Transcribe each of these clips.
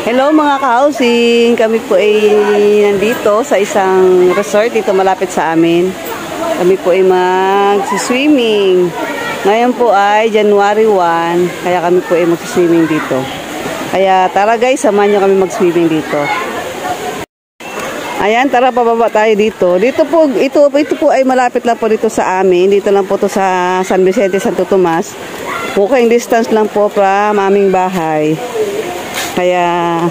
Hello mga ka-housing, kami po ay nandito sa isang resort dito malapit sa amin. Kami po ay mag-swimming. Ngayon po ay January 1, kaya kami po ay mag-swimming dito. Kaya tara guys, samahan nyo kami mag-swimming dito. Ayan, tara pababa tayo dito. Dito po, ito po ay malapit lang po dito sa amin. Dito lang po to sa San Vicente, Santo Tomas. Walking distance lang po from aming bahay. Kaya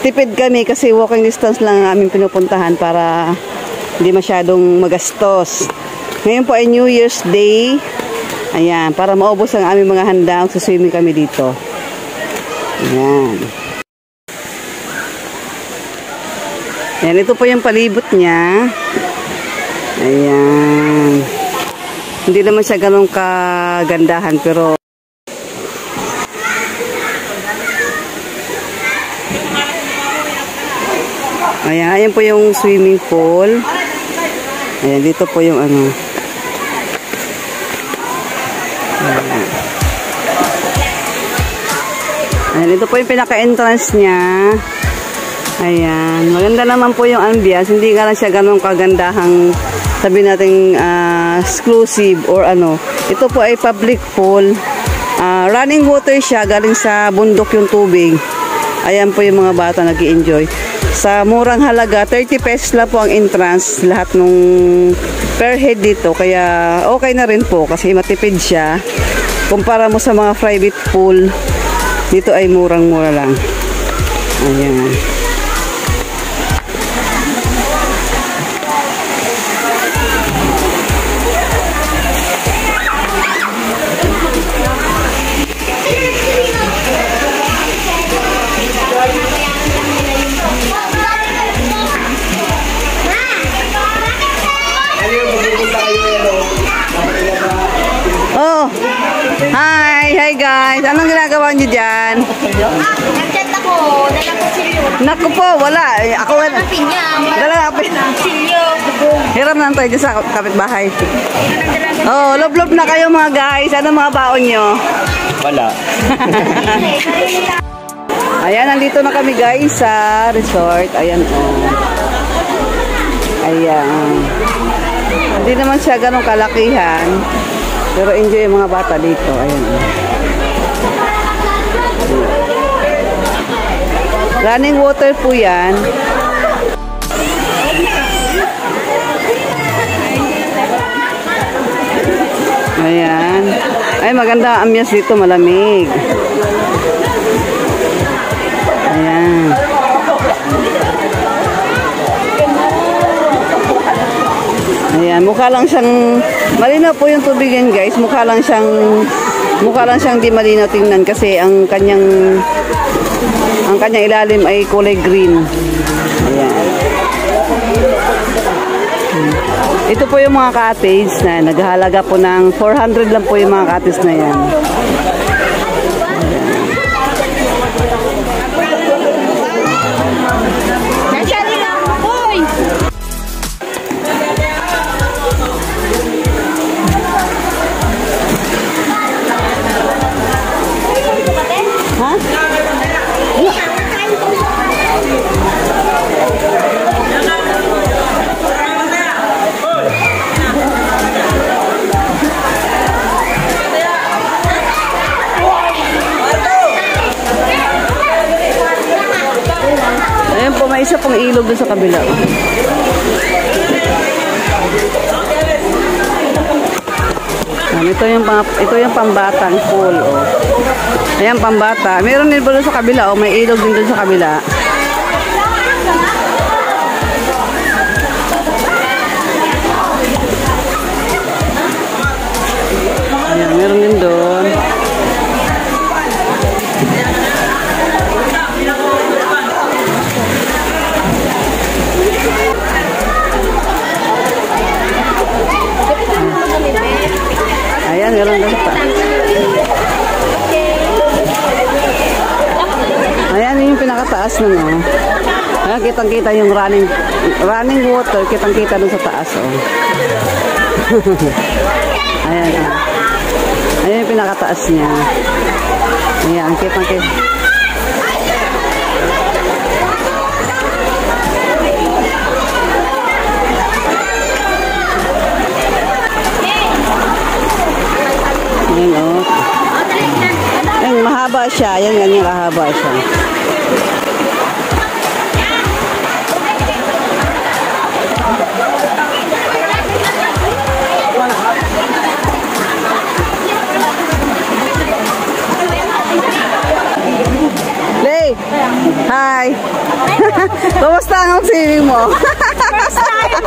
tipid kami kasi walking distance lang ang aming pinupuntahan para hindi masyadong magastos. Ngayon po ay New Year's Day. Ayan, para maubos ang aming mga handa, magsaswimming kami dito. Ayan. Ayan, ito po yung palibot niya. Ayan. Hindi naman siya ganun kagandahan pero ayan, ayan po yung swimming pool. Ayan, dito po yung ano. Ayan. Ayan, ito po yung pinaka-entrance niya. Ayan, maganda naman po yung ambience. Hindi nga lang siya ganun kagandahang sabihin natin exclusive or ano. Ito po ay public pool. Running water siya, galing sa bundok yung tubig. Ayan po yung mga bata nag-i-enjoy. Sa murang halaga, 30 pesos lang po ang entrance, lahat nung per head dito. Kaya okay na rin po kasi matipid siya. Kumpara mo sa mga private pool, dito ay murang-mura lang. Ayan. Oh, hi guys. Anong ginagawa niyo dyan? Nag-chat ako. Dala ko silyo. Naku po, wala. Ako wala. Dala ako. Silyo. Hiram na tayo dyan sa kapitbahay. Oh, love-love na kayo mga guys. Ano mga baon nyo? Wala. Ayan, nandito na kami guys sa resort. Ayan oh. Ayan. Hindi naman siya ganun kalakihan. Pero enjoy yung mga bata dito. Ayan. Running water po yan. Ayan. Ay, maganda ang ambiance dito. Malamig. Ayan. Ayan, mukha lang siyang malinaw po yung tubig yan guys. Mukha lang siyang di malinaw tingnan kasi ang kanyang ilalim ay kulay green. Ayan. Ito po yung mga cottage na naghahalaga po ng 400 lang po yung mga cottage na yan. Ayan po, may isa pong ilog doon sa kabila. Ito yung pambatang pool. Oh. Ayan, pambata. Meron din po doon sa kabila. Oh. May ilog din doon sa kabila. Ayan, meron din doon. Ayan, meron doon pa. Ayan, yung pinakataas nun, oh. Ayan, kitang-kita yung running water. Kitang-kita doon sa taas, oh. Ayan, oh. Ayan yung pinakataas niya. Ayan, kitang-kita. kahaba siya. Yan, ganyan kahaba siya. Lay! Hi! Kumusta ang swimming mo? First time.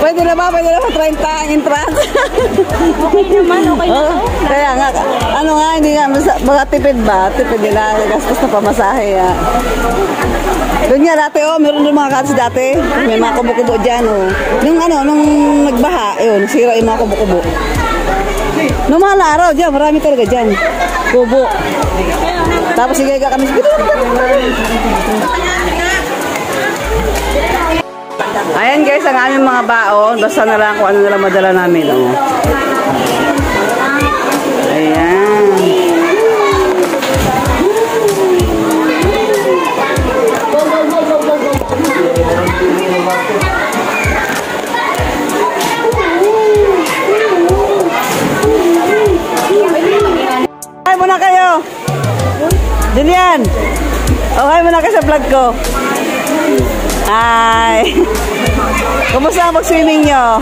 Pwede na ba? Pwede na ba 30 ang entrance? Okay naman, okay na to. Kaya nga, ano nga, hindi nga, mga tipid ba? Tipid nila, gastos na pamasahe. Doon nga dati, meron doon mga katis dati. May mga kubo-kubo dyan, Nung nagbaha, sira yung mga kubo-kubo. Nung mga araw dyan, marami talaga dyan. Kubo. Tapos sige kami. Ayan guys, ang aming mga baon. Basta na lang kung ano nalang madala namin. Ayan. Hi muna kayo. Julian. Hi muna kayo sa vlog ko. Hi. Kumusta ang mag-swimming nyo?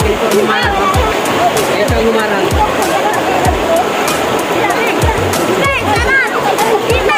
Ito ang humarang. Ito ang humarang. Hindi, tara! Kita!